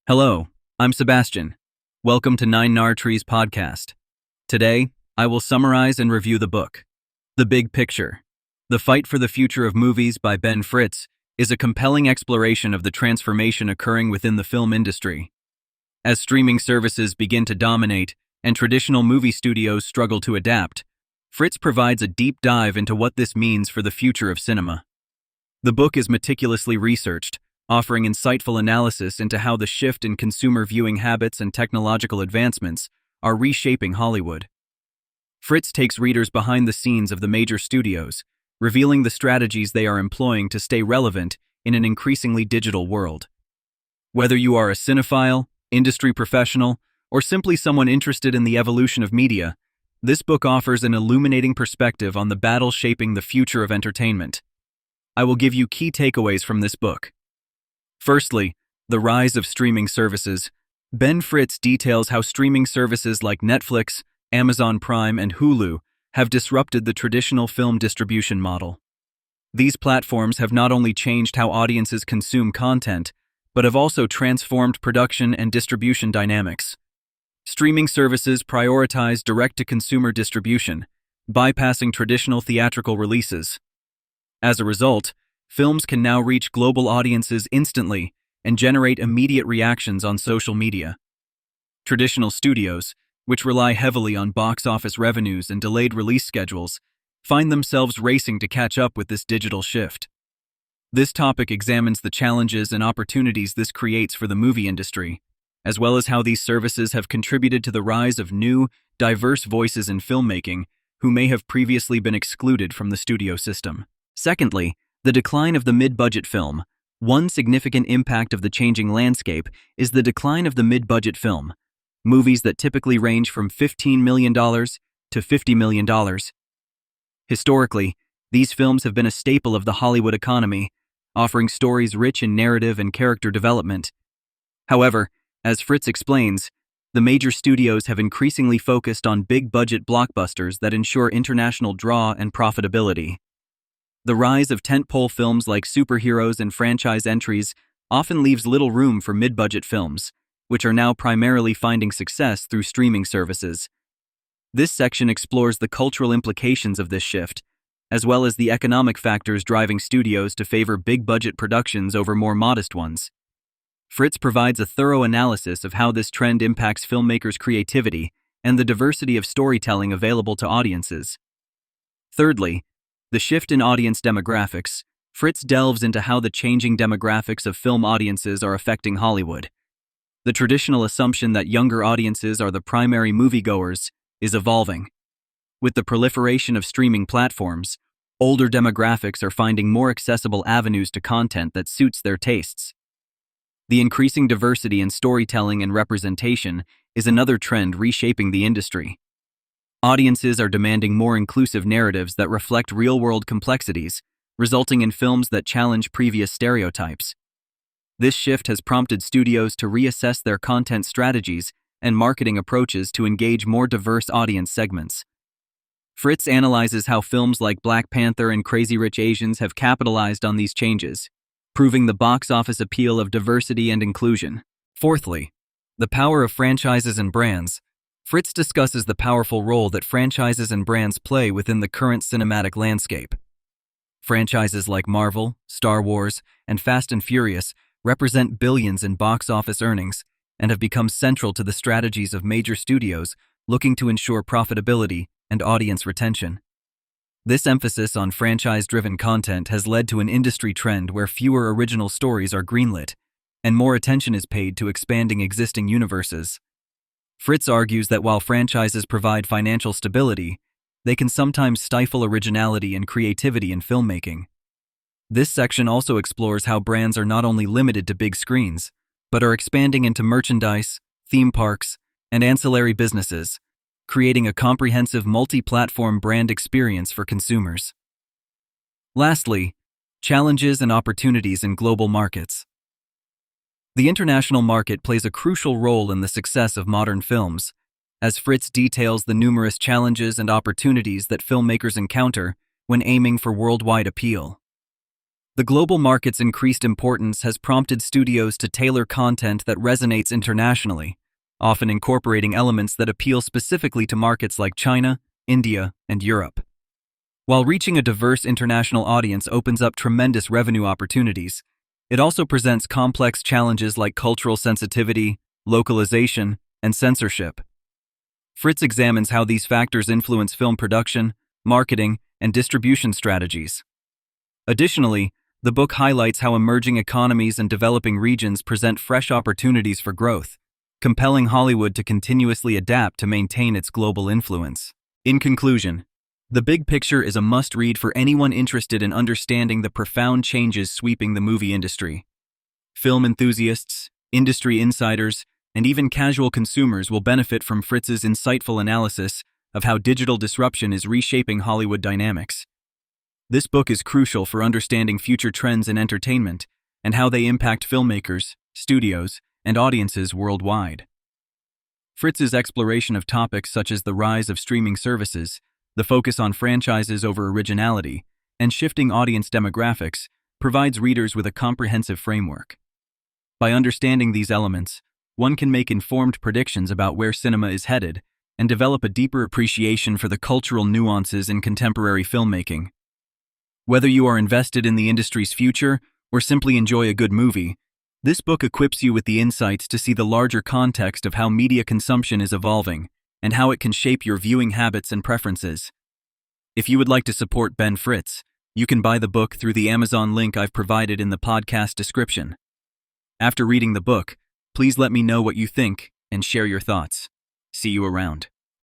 Hello, I'm Sebastian. Welcome to Nine Nar Trees podcast. Today, I will summarize and review the book, The Big Picture. The Fight for the Future of Movies by Ben Fritz is a compelling exploration of the transformation occurring within the film industry. As streaming services begin to dominate and traditional movie studios struggle to adapt, Fritz provides a deep dive into what this means for the future of cinema. The book is meticulously researched, offering insightful analysis into how the shift in consumer viewing habits and technological advancements are reshaping Hollywood. Fritz takes readers behind the scenes of the major studios, revealing the strategies they are employing to stay relevant in an increasingly digital world. Whether you are a cinephile, industry professional, or simply someone interested in the evolution of media, this book offers an illuminating perspective on the battle shaping the future of entertainment. I will give you key takeaways from this book. Firstly, the rise of streaming services. Ben Fritz details how streaming services like Netflix, Amazon Prime, and Hulu have disrupted the traditional film distribution model. These platforms have not only changed how audiences consume content, but have also transformed production and distribution dynamics. Streaming services prioritize direct-to-consumer distribution, bypassing traditional theatrical releases. As a result, films can now reach global audiences instantly and generate immediate reactions on social media. Traditional studios, which rely heavily on box office revenues and delayed release schedules, find themselves racing to catch up with this digital shift. This topic examines the challenges and opportunities this creates for the movie industry, as well as how these services have contributed to the rise of new, diverse voices in filmmaking who may have previously been excluded from the studio system. Secondly, the decline of the mid-budget film. One significant impact of the changing landscape is the decline of the mid-budget film, movies that typically range from $15 million to $50 million. Historically, these films have been a staple of the Hollywood economy, offering stories rich in narrative and character development. However, as Fritz explains, the major studios have increasingly focused on big-budget blockbusters that ensure international draw and profitability. The rise of tentpole films like superheroes and franchise entries often leaves little room for mid-budget films, which are now primarily finding success through streaming services. This section explores the cultural implications of this shift, as well as the economic factors driving studios to favor big-budget productions over more modest ones. Fritz provides a thorough analysis of how this trend impacts filmmakers' creativity and the diversity of storytelling available to audiences. Thirdly, the shift in audience demographics. Fritz delves into how the changing demographics of film audiences are affecting Hollywood. The traditional assumption that younger audiences are the primary moviegoers is evolving. With the proliferation of streaming platforms, older demographics are finding more accessible avenues to content that suits their tastes. The increasing diversity in storytelling and representation is another trend reshaping the industry. Audiences are demanding more inclusive narratives that reflect real-world complexities, resulting in films that challenge previous stereotypes. This shift has prompted studios to reassess their content strategies and marketing approaches to engage more diverse audience segments. Fritz analyzes how films like Black Panther and Crazy Rich Asians have capitalized on these changes, proving the box office appeal of diversity and inclusion. Fourthly, the power of franchises and brands. Fritz discusses the powerful role that franchises and brands play within the current cinematic landscape. Franchises like Marvel, Star Wars, and Fast and Furious represent billions in box office earnings and have become central to the strategies of major studios looking to ensure profitability and audience retention. This emphasis on franchise-driven content has led to an industry trend where fewer original stories are greenlit, and more attention is paid to expanding existing universes. Fritz argues that while franchises provide financial stability, they can sometimes stifle originality and creativity in filmmaking. This section also explores how brands are not only limited to big screens, but are expanding into merchandise, theme parks, and ancillary businesses, creating a comprehensive multi-platform brand experience for consumers. Lastly, challenges and opportunities in global markets. The international market plays a crucial role in the success of modern films, as Fritz details the numerous challenges and opportunities that filmmakers encounter when aiming for worldwide appeal. The global market's increased importance has prompted studios to tailor content that resonates internationally, often incorporating elements that appeal specifically to markets like China, India, and Europe. While reaching a diverse international audience opens up tremendous revenue opportunities, it also presents complex challenges like cultural sensitivity, localization, and censorship. Fritz examines how these factors influence film production, marketing, and distribution strategies. Additionally, the book highlights how emerging economies and developing regions present fresh opportunities for growth, compelling Hollywood to continuously adapt to maintain its global influence. In conclusion, The Big Picture is a must-read for anyone interested in understanding the profound changes sweeping the movie industry. Film enthusiasts, industry insiders, and even casual consumers will benefit from Fritz's insightful analysis of how digital disruption is reshaping Hollywood dynamics. This book is crucial for understanding future trends in entertainment and how they impact filmmakers, studios, and audiences worldwide. Fritz's exploration of topics such as the rise of streaming services, the focus on franchises over originality, and shifting audience demographics provides readers with a comprehensive framework. By understanding these elements, one can make informed predictions about where cinema is headed and develop a deeper appreciation for the cultural nuances in contemporary filmmaking. Whether you are invested in the industry's future or simply enjoy a good movie, this book equips you with the insights to see the larger context of how media consumption is evolving and how it can shape your viewing habits and preferences. If you would like to support Ben Fritz, you can buy the book through the Amazon link I've provided in the podcast description. After reading the book, please let me know what you think and share your thoughts. See you around.